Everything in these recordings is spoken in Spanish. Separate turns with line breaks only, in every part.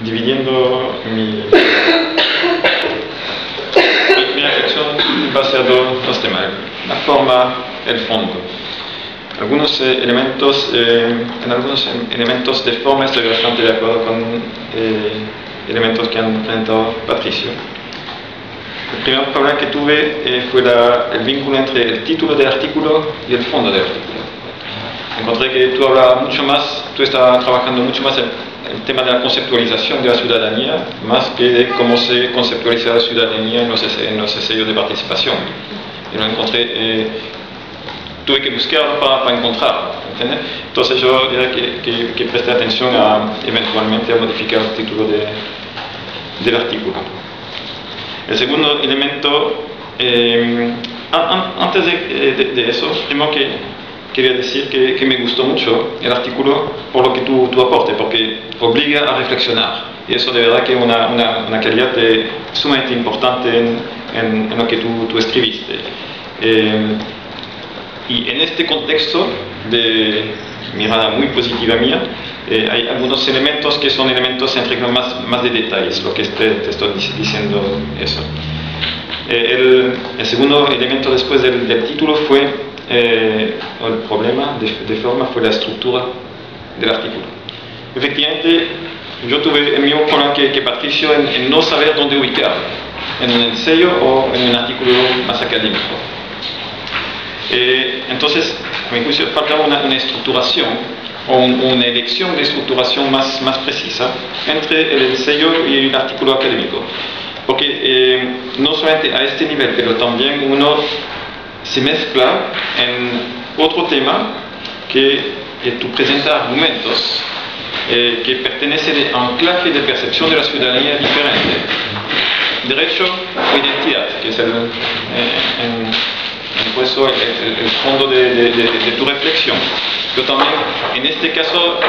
dividiendo mi reflexión en base a dos temas, la forma, el fondo. En algunos elementos de forma estoy bastante de acuerdo con elementos que han presentado Patricio. El primer problema que tuve fue el vínculo entre el título del artículo y el fondo del artículo. Encontré que tú hablabas mucho más, tú estabas trabajando mucho más el tema de la conceptualización de la ciudadanía, más que de cómo se conceptualiza la ciudadanía en los ensayos de participación. Y lo encontré, tuve que buscarlo para encontrarlo, ¿entiendes? Entonces yo diría que presté atención eventualmente a modificar el título del artículo. El segundo elemento, antes de eso, primero quería decir que me gustó mucho el artículo por lo que tú aportes, porque obliga a reflexionar. Y eso de verdad que es una calidad sumamente importante en lo que tú escribiste. Y en este contexto de mirada muy positiva mía, hay algunos elementos que son elementos entre más de detalles, lo que te estoy diciendo eso. El segundo elemento después del título fue, el problema de forma fue la estructura del artículo. Efectivamente, yo tuve el mismo problema que Patricio en no saber dónde ubicar, en un ensayo o en un artículo más académico. Entonces, a mi juicio, faltaba una estructuración o una elección de estructuración más precisa entre el ensayo y el artículo académico. Porque no solamente a este nivel, pero también uno se mezcla en otro tema que tú presentas argumentos que pertenecen al anclaje de percepción de la ciudadanía diferente. Derecho o identidad, que es el fondo de tu reflexión. Pero también, en este caso,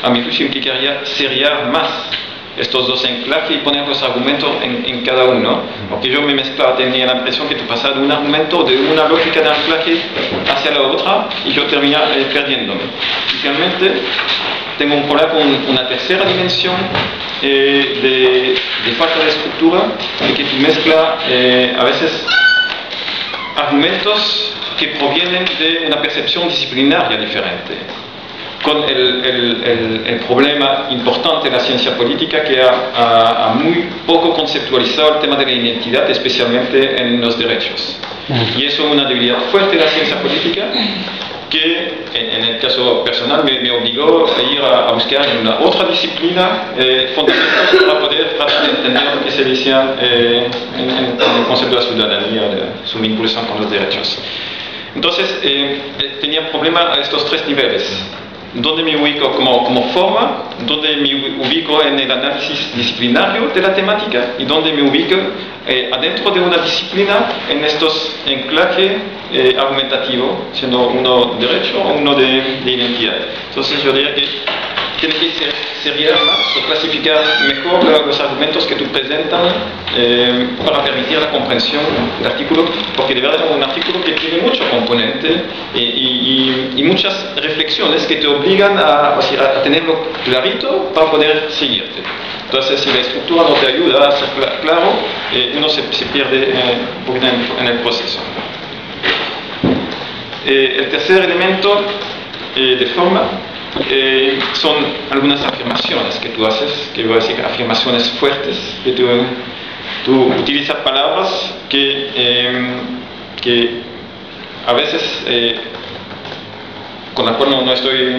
a mi juicio, implicaría seriar más estos dos enclajes y poner los argumentos en cada uno. Porque yo me mezclaba, tenía la impresión que tú pasabas de un argumento, de una lógica de anclaje hacia la otra, y yo terminaba perdiéndome. Y finalmente, tengo un problema con una tercera dimensión de falta de estructura, en que tú mezclas a veces argumentos que provienen de una percepción disciplinaria diferente, con el problema importante de la ciencia política que ha muy poco conceptualizado el tema de la identidad, especialmente en los derechos. Y eso es una debilidad fuerte de la ciencia política que en el caso personal me obligó a ir a buscar en una otra disciplina fundamental para poder tratar de entender lo que se decía en el concepto de la ciudadanía, de su vinculación con los derechos. Entonces, tenía problema a estos tres niveles. ¿Dónde me ubico como forma? ¿Dónde me ubico en el análisis disciplinario de la temática? ¿Y dónde me ubico adentro de una disciplina en estos enclajes argumentativos, siendo uno derecho o uno de identidad? Entonces yo diría que tiene que seriar más o clasificar mejor los argumentos que tú presentas para permitir la comprensión del artículo, porque de verdad es un artículo que tiene mucho componente y muchas reflexiones que te obligan a tenerlo clarito para poder seguirte. Entonces, si la estructura no te ayuda a ser claro, uno se pierde un poquito en el proceso. El tercer elemento de forma son algunas afirmaciones que tú haces, que voy a decir afirmaciones fuertes, que tú utilizas palabras que a veces con las cuales no estoy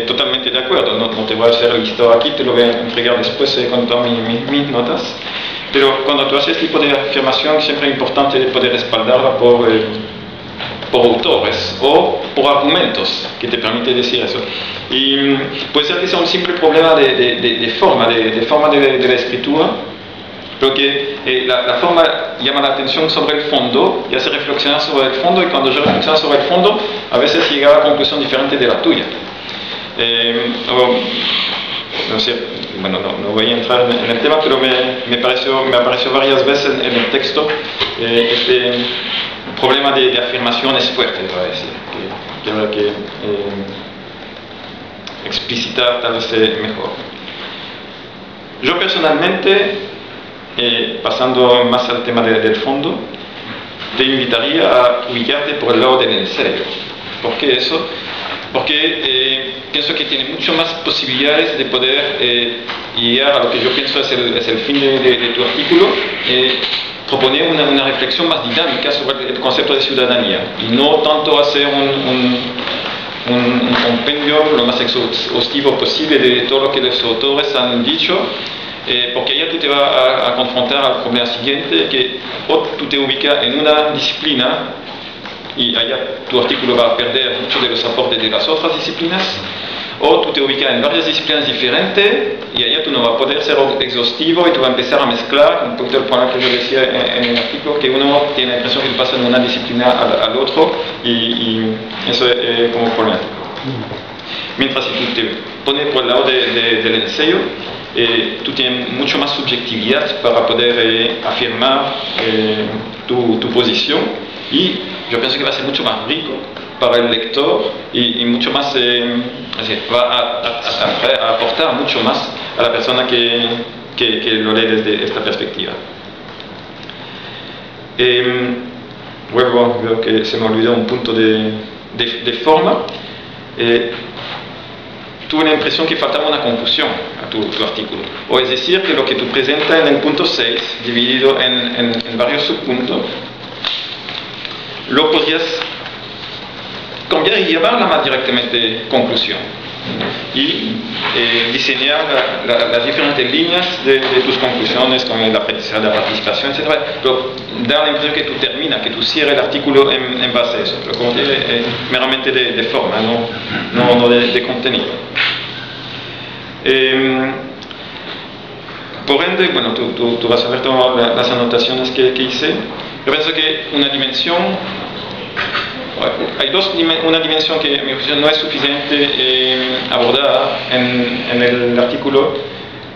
totalmente de acuerdo. No te voy a hacer el listado aquí, te lo voy a entregar después con todas mis notas. Pero cuando tú haces este tipo de afirmación, siempre es importante poder respaldarla por autores o por argumentos que te permiten decir eso. Y puede ser que sea un simple problema de forma de la escritura, pero que la forma llama la atención sobre el fondo y hace reflexionar sobre el fondo, y cuando yo reflexiono sobre el fondo, a veces llega a una conclusión diferente de la tuya. No sé, bueno, no voy a entrar en el tema, pero me apareció varias veces en el texto este problema de afirmaciones fuertes, voy a decir, que habrá que explicitar tal vez mejor. Yo personalmente, pasando más al tema del fondo, te invitaría a ubicarte por el lado del ensayo. ¿Por qué eso? Porque pienso que tiene mucho más posibilidades de poder llegar a lo que yo pienso es el fin de tu artículo, proponer una reflexión más dinámica sobre el concepto de ciudadanía y no tanto hacer un compendio lo más exhaustivo posible de todo lo que los autores han dicho, porque allá tú te vas a confrontar al problema siguiente, que o tú te ubicas en una disciplina y allá tu artículo va a perder mucho de los aportes de las otras disciplinas, o tú te ubicas en varias disciplinas diferentes y allá tú no vas a poder ser exhaustivo y tú vas a empezar a mezclar un poquito el problema que yo decía en el artículo, que uno tiene la impresión que pasa de una disciplina al otro y eso es como problemático. Mientras si tú te pones por el lado del ensayo, tú tienes mucho más subjetividad para poder afirmar tu posición y yo pienso que va a ser mucho más rico para el lector y mucho más, va a aportar mucho más a la persona que lo lee desde esta perspectiva. Luego veo que se me olvidó un punto de forma. Tuve la impresión que faltaba una conclusión a tu artículo, o es decir, que lo que tú presentas en el punto 6, dividido en varios subpuntos, lo podrías cambiar y llevarla más directamente conclusión y diseñar las diferentes líneas de tus conclusiones con el aprendizaje de la participación, etc. Pero da la impresión que tú terminas, que tú cierres el artículo en base a eso, pero como dije, meramente de forma, no de contenido. Por ende, bueno, tú vas a ver todas las anotaciones que hice. Yo pienso que una dimensión, hay una dimensión que a mi opinión no es suficiente abordada en el artículo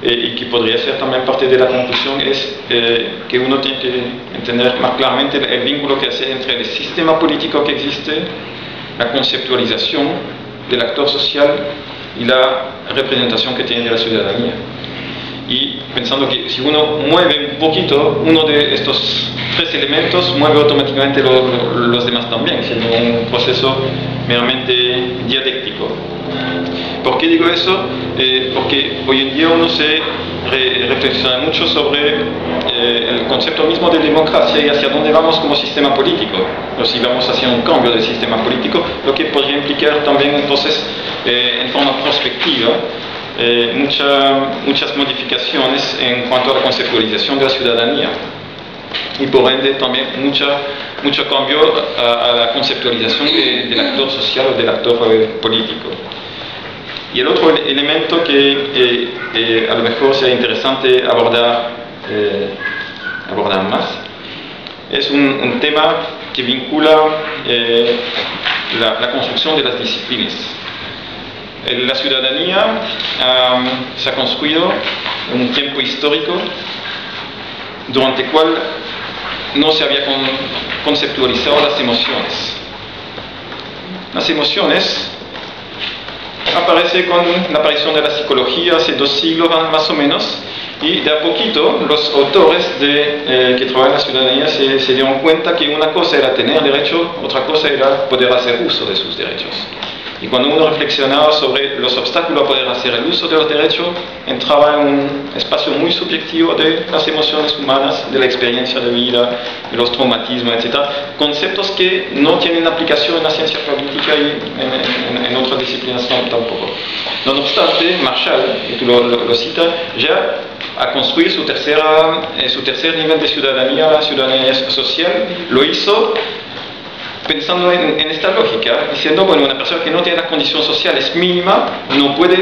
y que podría ser también parte de la conclusión, es que uno tiene que entender más claramente el vínculo que hace entre el sistema político que existe, la conceptualización del actor social y la representación que tiene de la ciudadanía. Y pensando que si uno mueve un poquito uno de estos tres elementos, mueve automáticamente los demás también, siendo un proceso meramente dialéctico. ¿Por qué digo eso? Porque hoy en día uno se reflexiona mucho sobre el concepto mismo de democracia y hacia dónde vamos como sistema político, o si vamos hacia un cambio del sistema político, lo que podría implicar también entonces en forma prospectiva muchas modificaciones en cuanto a la conceptualización de la ciudadanía y por ende también mucho cambio a la conceptualización del actor social o del actor político. Y el otro elemento que a lo mejor sea interesante abordar más es un tema que vincula la construcción de las disciplinas. La ciudadanía se ha construido en un tiempo histórico durante el cual no se había conceptualizado las emociones. Las emociones aparecen con la aparición de la psicología hace 2 siglos más o menos, y de a poquito los autores que trabajan en la ciudadanía se dieron cuenta que una cosa era tener derecho, otra cosa era poder hacer uso de sus derechos. Y cuando uno reflexionaba sobre los obstáculos a poder hacer el uso de los derechos, entraba en un espacio muy subjetivo de las emociones humanas, de la experiencia de vida, de los traumatismos, etc. Conceptos que no tienen aplicación en la ciencia política y en otras disciplinas tampoco. No obstante, Marshall, y tú lo citas, ya a construir su tercer nivel de ciudadanía, la ciudadanía social, lo hizo pensando en esta lógica, diciendo, bueno, una persona que no tiene las condiciones sociales mínimas no puede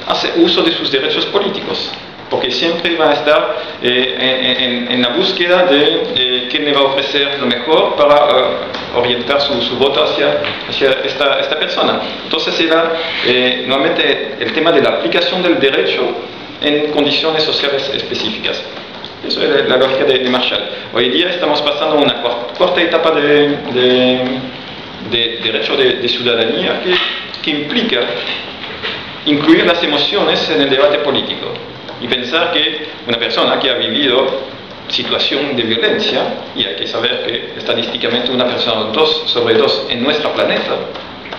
hacer uso de sus derechos políticos, porque siempre va a estar en la búsqueda de quién le va a ofrecer lo mejor para orientar su voto hacia esta persona. Entonces era nuevamente el tema de la aplicación del derecho en condiciones sociales específicas. Eso es la lógica de Marshall. Hoy día estamos pasando a una cuarta etapa de derecho de ciudadanía que implica incluir las emociones en el debate político. y pensar que una persona que ha vivido situación de violencia, y hay que saber que estadísticamente una persona 2 sobre 2 en nuestro planeta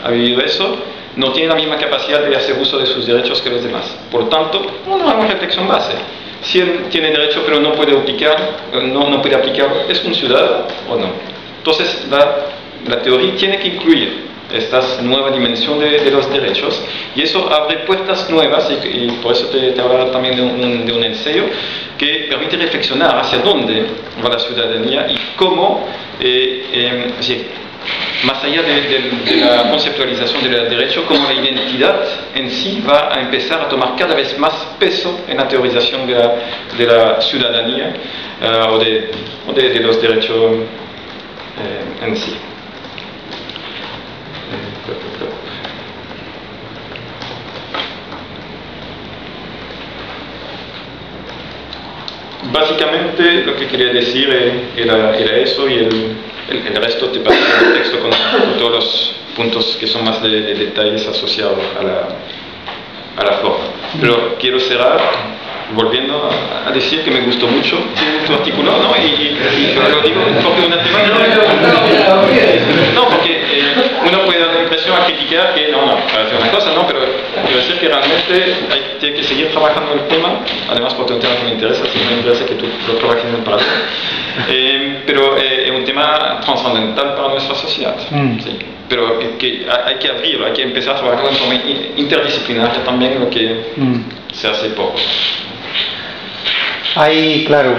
ha vivido eso, no tiene la misma capacidad de hacer uso de sus derechos que los demás. Por lo tanto, una reflexión base. Si él tiene derecho pero no puede aplicar, no puede aplicar, ¿es un ciudadano o no? Entonces, la teoría tiene que incluir esta nueva dimensión de los derechos, y eso abre puertas nuevas, y por eso te hablaba también de un ensayo que permite reflexionar hacia dónde va la ciudadanía y cómo, más allá de la conceptualización del derecho, cómo la identidad en sí va a empezar a tomar cada vez más peso en la teorización de la ciudadanía o de los derechos en sí. Básicamente lo que quería decir era eso, y el resto te paso el texto con todos los puntos que son más de detalles asociados a la forma. Pero quiero cerrar volviendo a decir que me gustó mucho tu artículo, ¿no? Y lo digo porque una tema no, porque uno puede dar la impresión a criticar que para hacer una cosa, ¿no? Pero quiero decir que realmente tiene que seguir trabajando el tema, además porque es un tema que me interesa, sí me interesa que tú lo trabajes en el paralelo, pero es un tema trascendental para nuestra sociedad, ¿sí? Pero que hay que abrirlo, hay que empezar a trabajar de forma interdisciplinaria también, lo que se hace poco.
Ahí, claro,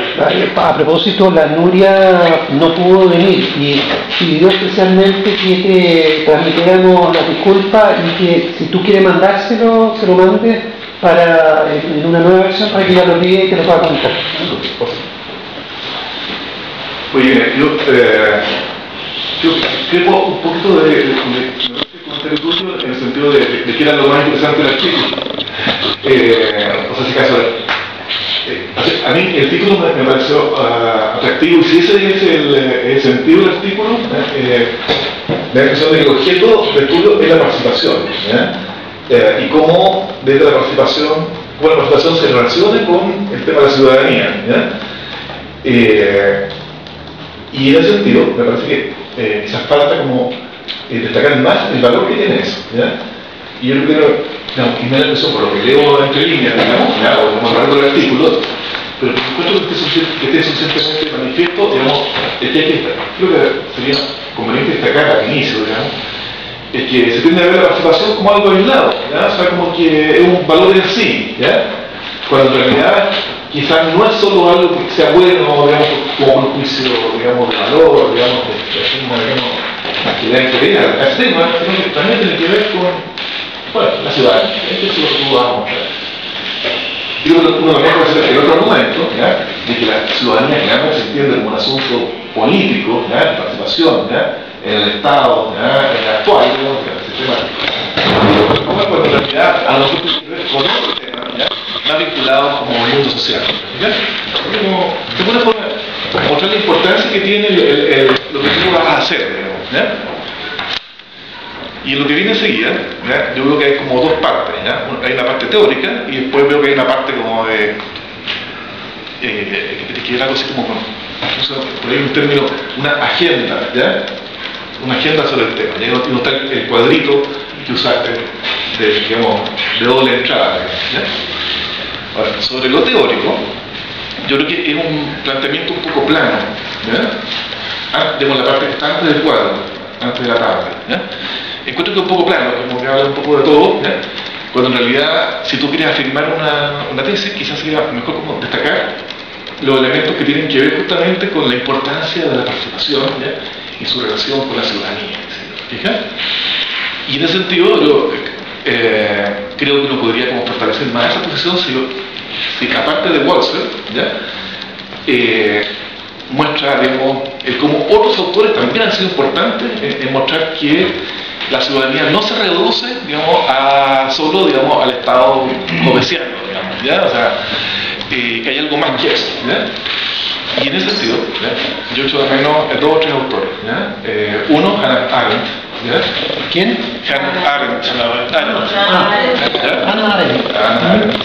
a propósito, la Nuria no pudo venir y pidió especialmente que te transmitiéramos las disculpas y que si tú quieres mandárselo, se lo mande en una nueva versión para que ella lo lea y te lo pueda contar.
Oye, yo creo un poquito de comentario tuyo en el sentido de que era lo más interesante del artículo. O sea, si caso a mí el título me pareció atractivo, y si ese es el sentido del artículo, la impresión de que el objeto de estudio es la participación, y cómo desde la participación se relaciona con el tema de la ciudadanía. Y en ese sentido me parece que quizás falta como destacar más el valor que tiene eso. Y yo creo que me da la impresión, por lo que leo entre líneas, o como hablando del artículo, pero encuentro que esté suficientemente manifiesto, es que creo que sería conveniente destacar al inicio, es que se tiende a ver la participación como algo aislado, o sea, como que es un valor en sí, cuando en realidad quizás no es solo algo que sea bueno, digamos, como un juicio, digamos, de valor, digamos, que da interés al tema, sino que también tiene que ver con la ciudadanía. Esto es lo que vamos a mostrar. Y uno también puede hacer el otro argumento, de que la ciudadanía realmente se entiende como un asunto político, de participación, en el Estado, en el actual, en el sistema. Cuando en realidad a lo mejor tiene que ver con otro tema, más vinculado como movimiento social. De alguna forma, mostrar la importancia que tiene lo que tú vas a hacer, digamos. Y en lo que viene enseguida, yo veo que hay como dos partes. Hay una parte teórica y después veo que hay una parte como de que era algo así como por ahí un término, una agenda, una agenda sobre el tema. Y no está el cuadrito que usaste de doble entrada. Ahora, sobre lo teórico, yo creo que es un planteamiento un poco plano. La parte que está antes del cuadro, antes de la tabla. Encuentro que es un poco plano, como que habla un poco de todo, cuando en realidad, si tú quieres afirmar una tesis, quizás sería mejor como destacar los elementos que tienen que ver justamente con la importancia de la participación y su relación con la ciudadanía. ¿Fijas? Y en ese sentido, yo creo que uno podría como fortalecer más esa posición si aparte de Walser, muestra, digamos, cómo otros autores también han sido importantes en mostrar que la ciudadanía no se reduce, digamos, solo, digamos, al Estado obesiano, digamos, o sea, que hay algo más que eso, Y en ese sentido, yo he hecho de menos dos o tres autores, uno, Hannah Arendt,
¿Quién?
Hannah Arendt.
Hannah Arendt.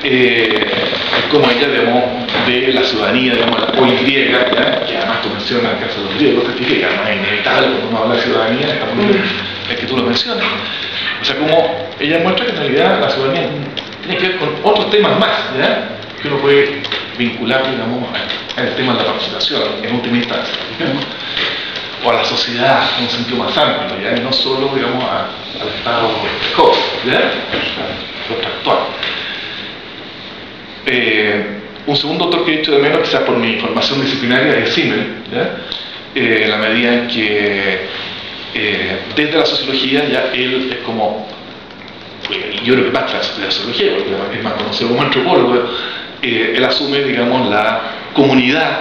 es como ella, digamos, de la ciudadanía, digamos, la poligriega, que además tú mencionas el caso de los griegos, te fijas, que además es inevitable cuando uno habla de ciudadanía, es que tú lo mencionas. O sea, como ella muestra que en realidad la ciudadanía tiene que ver con otros temas más, que uno puede vincular, digamos, al tema de la participación en última instancia, digamos, o a la sociedad en un sentido más amplio, y no solo, digamos, al estado contractual. Un segundo autor que he hecho de menos, quizás por mi formación disciplinaria, es Simmel, en la medida en que desde la sociología ya él es como, yo creo que más tras de la sociología, porque es más conocido como antropólogo, él asume, digamos, la comunidad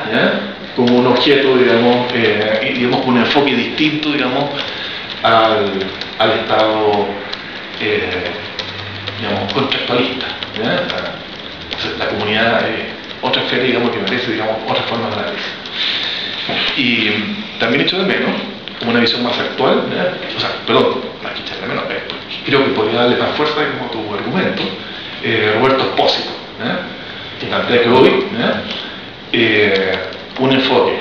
como un objeto, digamos, y digamos con un enfoque distinto, digamos, al estado digamos, contractualista. La comunidad es otra esfera, digamos, que merece, digamos, otra forma de análisis. Y también echo de menos, como una visión más actual, o sea, perdón, más que echar de menos, creo que podría darle más fuerza como a tu argumento, Roberto Espósito, que plantea que hoy un enfoque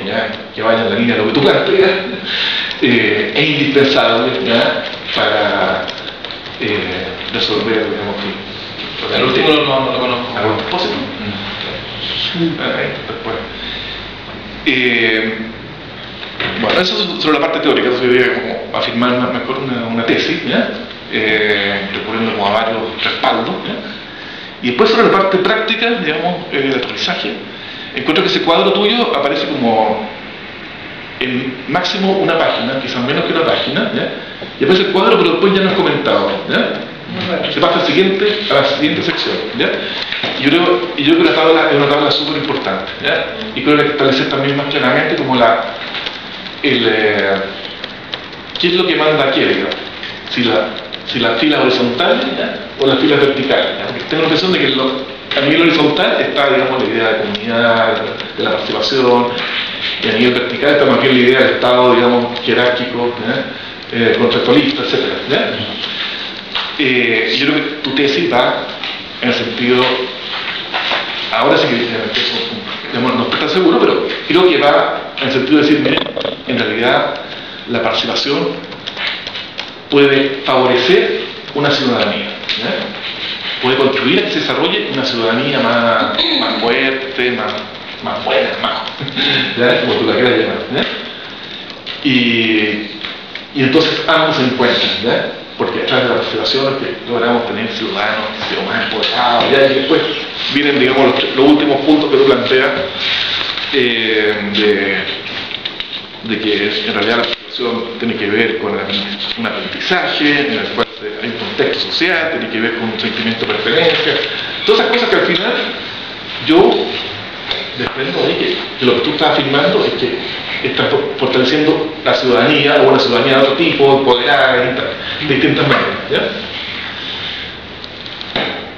que vaya en la línea de lo que tú planteas es indispensable para resolver, digamos,
el último no lo conozco.
¿A Roberto Espósito? Bueno, eso es sobre la parte teórica, entonces yo voy a como afirmar mejor una tesis, recurriendo como a varios respaldos, y después sobre la parte práctica, digamos, de aterrizaje, encuentro que ese cuadro tuyo aparece como en máximo una página, quizás menos que una página, y aparece el cuadro, pero después ya no es comentado, se pasa a la siguiente sección, y yo creo que la tabla es una tabla súper importante, y creo que hay que establecer también más claramente como qué es lo que manda aquí, digamos, si las filas horizontales o las filas verticales, porque tengo la impresión de que a nivel horizontal está, digamos, la idea de comunidad, de la participación, y a nivel vertical está más bien la idea del Estado, digamos, jerárquico, contractualista, etc. Yo creo que tu tesis va en el sentido, ahora sí que no estoy tan seguro, pero creo que va en el sentido de decir, miren, en realidad la participación puede favorecer una ciudadanía, puede contribuir a que se desarrolle una ciudadanía más fuerte, más buena, como tú la quieras llamar, y entonces ambos se encuentran, porque a través de la participación es que logramos tener ciudadanos que sean más empoderados, y después vienen, digamos, los últimos puntos que tú planteas, de que en realidad la participación tiene que ver con un aprendizaje en el cual hay un contexto social, tiene que ver con un sentimiento de pertenencia, todas esas cosas que al final yo desprendo ahí que lo que tú estás afirmando es que estás fortaleciendo la ciudadanía o una ciudadanía de otro tipo, empoderada de distintas maneras,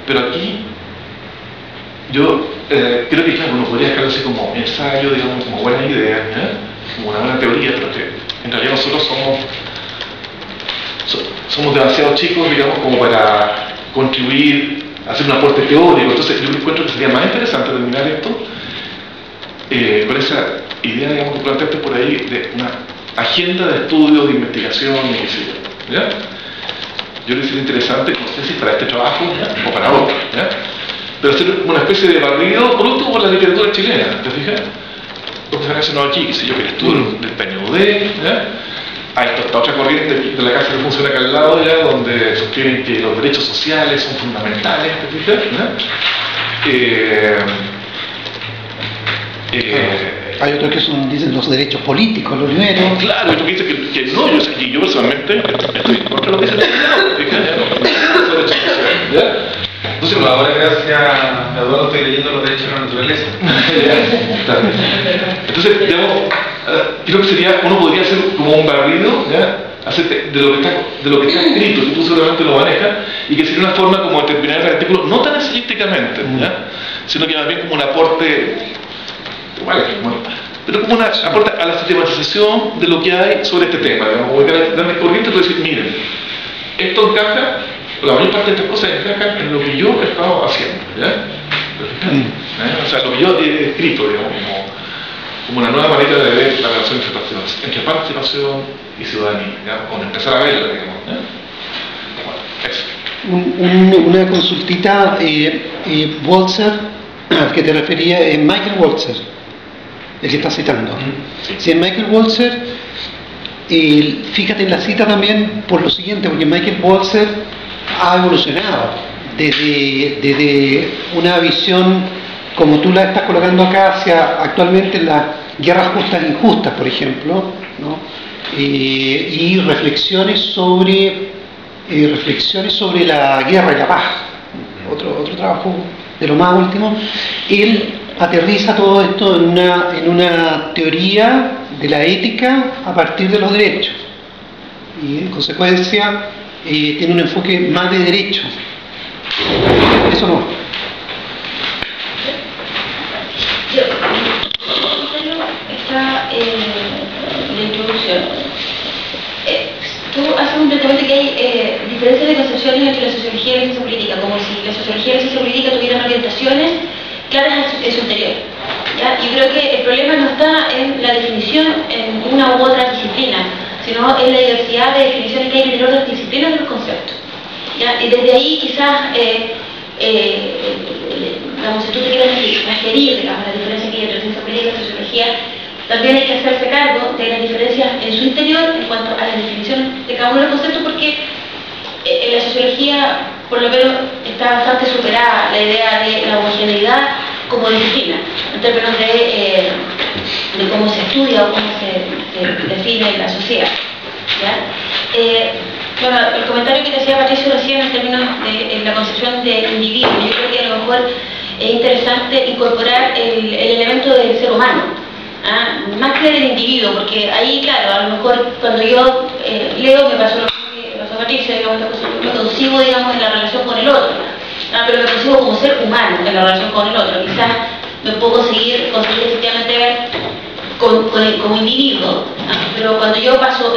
pero aquí yo creo que claro, uno podría dejarlo así como ensayo, digamos, como buena idea, como una buena teoría, pero que en realidad nosotros somos demasiado chicos, digamos, como para contribuir a hacer un aporte teórico. Entonces yo encuentro que sería más interesante terminar esto con esa idea, digamos, que planteaste por ahí de una agenda de estudio, de investigación, y qué sé yo, yo creo que sería interesante, no sé si para este trabajo o para otro, pero hacer una especie de barrido, por último, por la literatura chilena, ¿te fijas? Porque se ha mencionado aquí, qué sé yo, que el estudio del PNUD, hay esta otra corriente de la casa que funciona acá al lado, donde sostienen que los derechos sociales son fundamentales, ¿te fijas?
Hay otros que dicen los derechos políticos, lo primero.
Claro, hay otros que dicen que no, yo personalmente estoy en contra de lo que dice el derechos sociales,
Entonces, ahora gracias a Eduardo estoy leyendo los derechos de la naturaleza.
Entonces, digamos, creo que uno podría hacer como un barrido de lo que está escrito, que tú seguramente lo manejas, y que sería una forma como de terminar el artículo, no tan ensayísticamente, sino que más bien como un aporte, pero como un aporte a la sistematización de lo que hay sobre este tema, digamos, como que darme corriente y decir, miren, esto encaja, la mayor parte de estas cosas encajan en lo que yo he estado haciendo, O sea, lo que yo he escrito, digamos, como una nueva manera de ver la relación entre participación y ciudadanía, digamos, como empezar a verla, digamos. Eso.
Una consultita, Walzer, al que te refería, es Michael Walzer, el que estás citando.
Sí.
Si es Michael Walzer, fíjate en la cita también por lo siguiente, porque Michael Walzer ha evolucionado desde una visión como tú la estás colocando acá hacia actualmente las guerras justas e injustas, por ejemplo, ¿no? Y reflexiones sobre la guerra y la paz, otro trabajo de lo más último. Él aterriza todo esto en una teoría de la ética a partir de los derechos y en consecuencia tiene un enfoque más de derechos. Eso no.
Está la introducción. Tú haces un planteamiento que hay diferencias de concepciones entre la sociología y la ciencia política, como si la sociología y la ciencia política tuvieran orientaciones claras en su interior. ¿Ya? Yo creo que el problema no está en la definición en una u otra disciplina, sino en la diversidad de definiciones que hay dentro de las disciplinas de los conceptos. ¿Ya? Y desde ahí quizás, si tú te quieres referir, digamos, la diferencia que hay entre la ciencia política y la sociología, también hay que hacerse cargo de las diferencias en su interior en cuanto a las definiciones de cada uno de los conceptos, porque en la sociología, por lo menos, está bastante superada la idea de la homogeneidad como disciplina, en términos de cómo se estudia o cómo se define la sociedad. ¿Ya? Bueno, el comentario que te hacía Patricio recién en términos de la concepción de individuo, yo creo que a lo mejor es interesante incorporar el elemento del ser humano. Más que del individuo, porque ahí, claro, a lo mejor cuando yo leo me pasó lo que pasó a Patricia, digamos, me concibo, digamos, en la relación con el otro, pero me concibo como ser humano en la relación con el otro. Quizás me puedo conseguir efectivamente ver como individuo, pero cuando yo paso,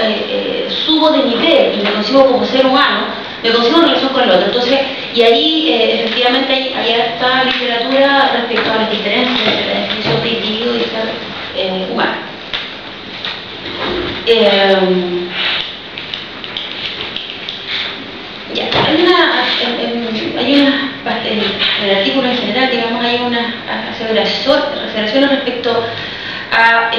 subo de nivel y me concibo como ser humano, me concibo en relación con el otro. Entonces, y ahí efectivamente hay esta literatura respecto a las diferencias entre la definición de individuo y ser humano. En el artículo en general, digamos, hay unas aseveraciones respecto a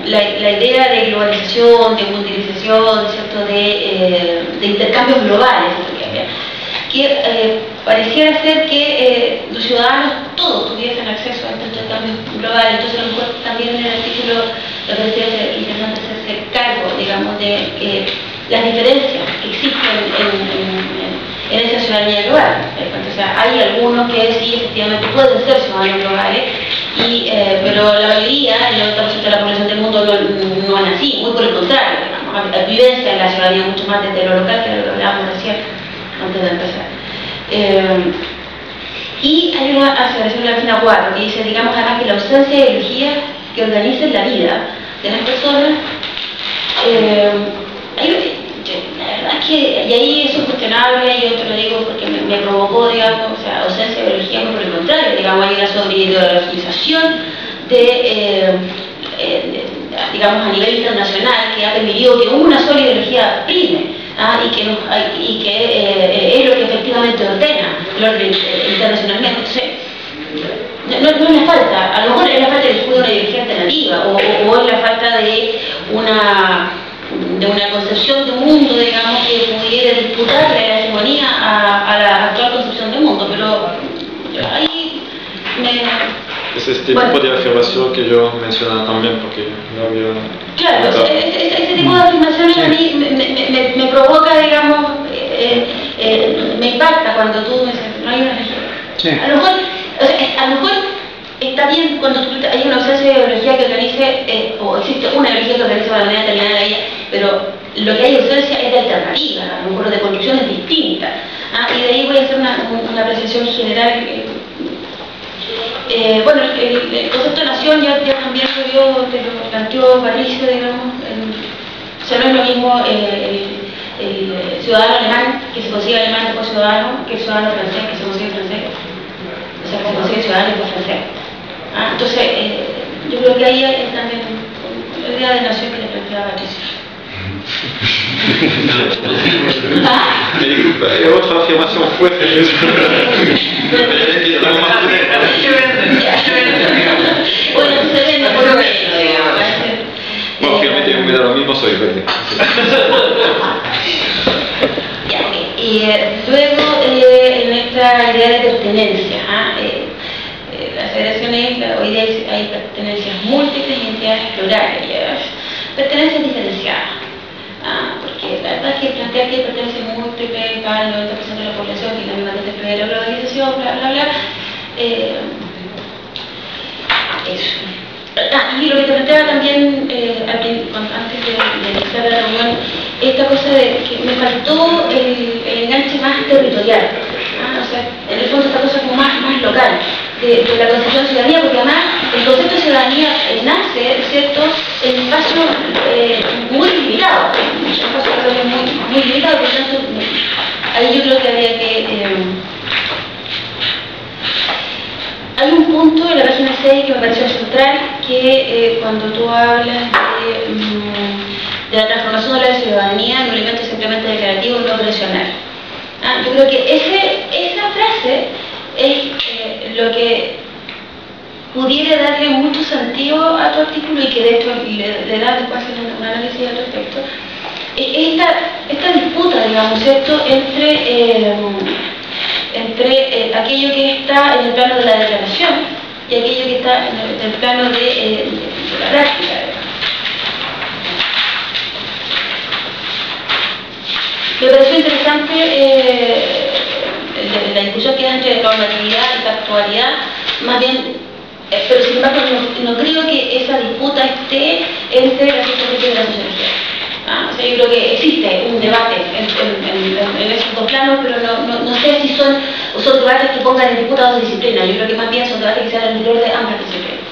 la idea de globalización, de mundialización, ¿cierto? De intercambios globales, que pareciera ser que los ciudadanos todos tuviesen acceso a estos intercambios globales. Entonces, a lo mejor también en el artículo me parecía interesante hacerse cargo, digamos, de las diferencias que existen en esa ciudadanía global. O sea, hay algunos que sí, efectivamente, pueden ser ciudadanos globales, pero la mayoría, el 90% de la población del mundo no es así, muy por el contrario, digamos, vivencia en la ciudadanía mucho más desde lo local, que lo hablábamos recién antes de empezar. Y hay una aseveración en la página 4 que dice, digamos, además que la ausencia de ideologías que organicen la vida de las personas, la verdad es que, y ahí eso es cuestionable, yo te lo digo porque me provocó, digamos, o sea, ausencia de ideología, por el contrario, digamos, hay una sobreideologización digamos, a nivel internacional, que ha permitido que una sola ideología prime, y que es lo que efectivamente ordena el orden internacionalmente. Entonces, no es la falta, a lo mejor es la falta del estudio de una ideología alternativa, o es la falta de una concepción de mundo, digamos, que pudiera disputarle la hegemonía a la actual concepción de mundo, pero ahí
es este tipo de afirmación que yo mencionaba también, porque no había...
Claro, ese tipo de afirmaciones a mí me provoca, digamos, me impacta cuando tú me dices, no hay una ideología. Sí. A lo mejor está bien cuando hay una ausencia de ideología que organice, o existe una ideología que organice de una manera determinada la vida, pero lo que hay ausencia es de alternativa, a lo mejor de construcciones distintas. Y de ahí voy a hacer una apreciación general. Bueno, el concepto de nación ya también te lo planteó Patricio, digamos. O sea, no es lo mismo el ciudadano alemán que se consigue alemán después ciudadano que el ciudadano francés que se consigue francés. O sea, que se consigue ciudadano y puede hacer. Entonces, yo creo que ahí hay también la idea de nación que le planteaba Patricio.
Otra afirmación fuerte.
Bueno, se vende por lo menos, digamos.
Bueno, obviamente me da lo mismo, soy verde.
Y luego, en esta idea de pertenencia, las federaciones, hoy día hay pertenencias múltiples y entidades plurales, pertenencias diferenciadas. Porque la verdad es que plantear que hay pertenencias múltiples para el 90% de la población, que la misma después de la globalización, bla, bla, bla. Eso. Y lo que te planteaba también antes de iniciar la reunión, esta cosa de que me faltó el enganche más territorial. O sea, en el fondo esta cosa como más local de la concepción de ciudadanía, porque además el concepto de ciudadanía nace, ¿cierto?, en un espacio muy limitado, un espacio muy limitado, por lo tanto, ahí yo creo que habría que... hay un punto en la página 6 que me pareció central, que cuando tú hablas de la transformación de la ciudadanía en un elemento simplemente declarativo y no operacional. Yo creo que esa frase es lo que pudiera darle mucho sentido a tu artículo y que de hecho le da después hacer un análisis al respecto. Esta disputa, digamos, ¿cierto?, entre aquello que está en el plano de la declaración y aquello que está en el plano de la práctica. Me pareció interesante la discusión que hay entre normatividad y factualidad, más bien, pero sin embargo no creo que esa disputa esté entre la sociología y la sociología. O sea, yo creo que existe un debate en esos dos planos, pero no sé si son debates que pongan en disputa dos disciplinas. Yo creo que más bien son debates que sean al interior de ambas disciplinas.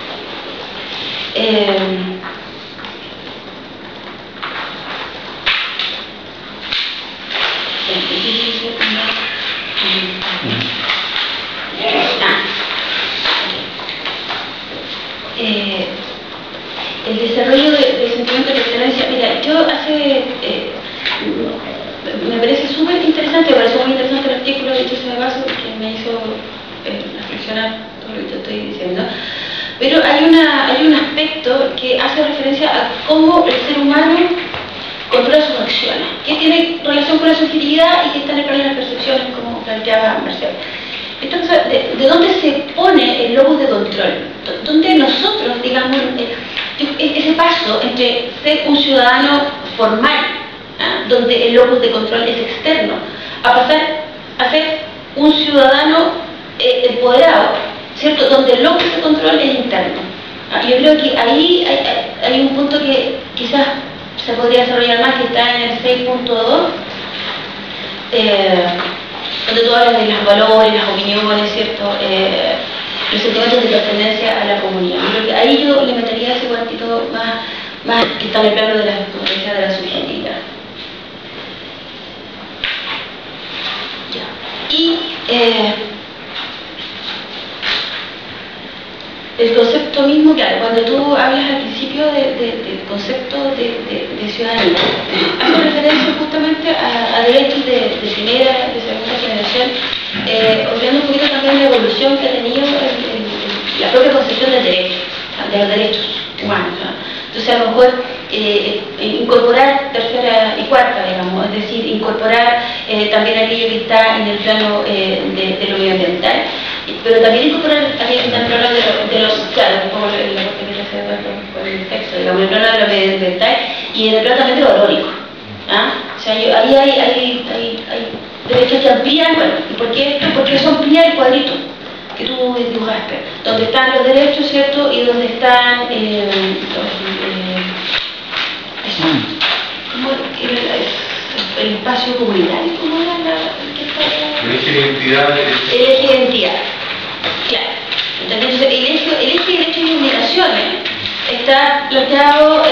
El desarrollo del sentimiento de pertenencia. Mira, yo me parece súper interesante, me pareció muy interesante el artículo de hecho de paso que me hizo reflexionar todo lo que te estoy diciendo. Pero hay un aspecto que hace referencia a cómo el ser humano controla sus acciones, que tiene relación con la subjetividad y que está en el plano de las percepciones, como planteaba Marcel. Entonces, ¿de dónde se pone el locus de control? ¿Dónde nosotros, digamos, ese paso entre ser un ciudadano formal, donde el locus de control es externo, a pasar a ser un ciudadano empoderado, ¿cierto?, donde el locus de control es interno? Yo creo que ahí hay un punto que quizás se podría desarrollar más, que está en el 6.2, donde tú hablas de los valores, las opiniones, ¿cierto?, los sentimientos de pertenencia a la comunidad. Yo creo que ahí yo le metería ese cuantito más que está en el plano de la subjetividad. Y el concepto mismo, claro, cuando tú hablas al principio del concepto de ciudadanía, hace referencia justamente a derechos de primera, de segunda generación, olvidando un poquito también la evolución que ha tenido la propia concepción del derecho, de los derechos humanos. Entonces, a lo mejor incorporar tercera y cuarta, digamos, es decir, incorporar también aquello que está en el plano de lo medioambiental, pero también incorporar aquello que está en el plano de los, claro, como la parte que se hace con el texto, digamos, en el plano de lo medioambiental y en el plano también de lo valórico. O sea, ahí hay derechos que amplían, bueno, ¿y por qué esto? Porque eso amplía el cuadrito que tú dibujaste, donde están los derechos, ¿cierto?, y donde están el espacio comunitario, ¿cómo era
el eje de identidad?
El eje de identidad, claro. Entonces, el eje de derechos y obligaciones está planteado,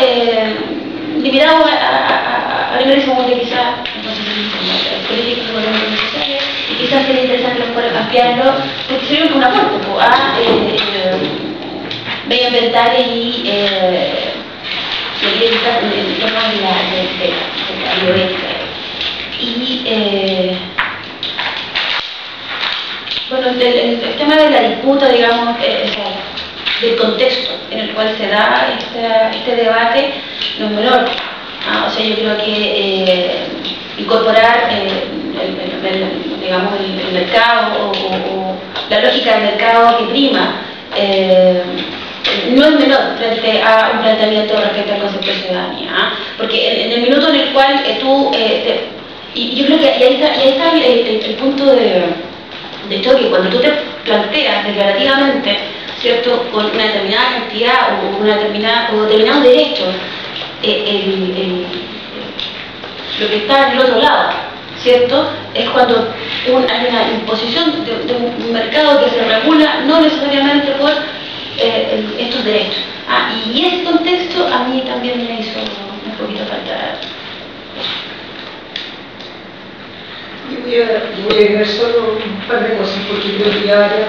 limitado a niveles como que quizás, no sé si políticas económicas necesarias, y quizás sería interesante a lo mejor ampliarlo, porque sería un aporte a medioambientales y en torno de la bioética. Y bueno, el tema de la disputa, digamos, del contexto en el cual se da este debate no es menor. O sea, yo creo que incorporar digamos, el mercado o la lógica del mercado que prima no es menor frente a un planteamiento respecto al concepto de ciudadanía, porque en el minuto en el cual y yo creo que ahí está el punto de choque, cuando tú te planteas declarativamente, ¿cierto?, con una determinada cantidad o determinados derechos, lo que está del otro lado, ¿cierto?, es cuando hay una imposición de un mercado que se regula no necesariamente por estos derechos. Y ese contexto a mí también me hizo un poquito falta.
Yo voy a agregar solo un par de cosas porque creo que ya varias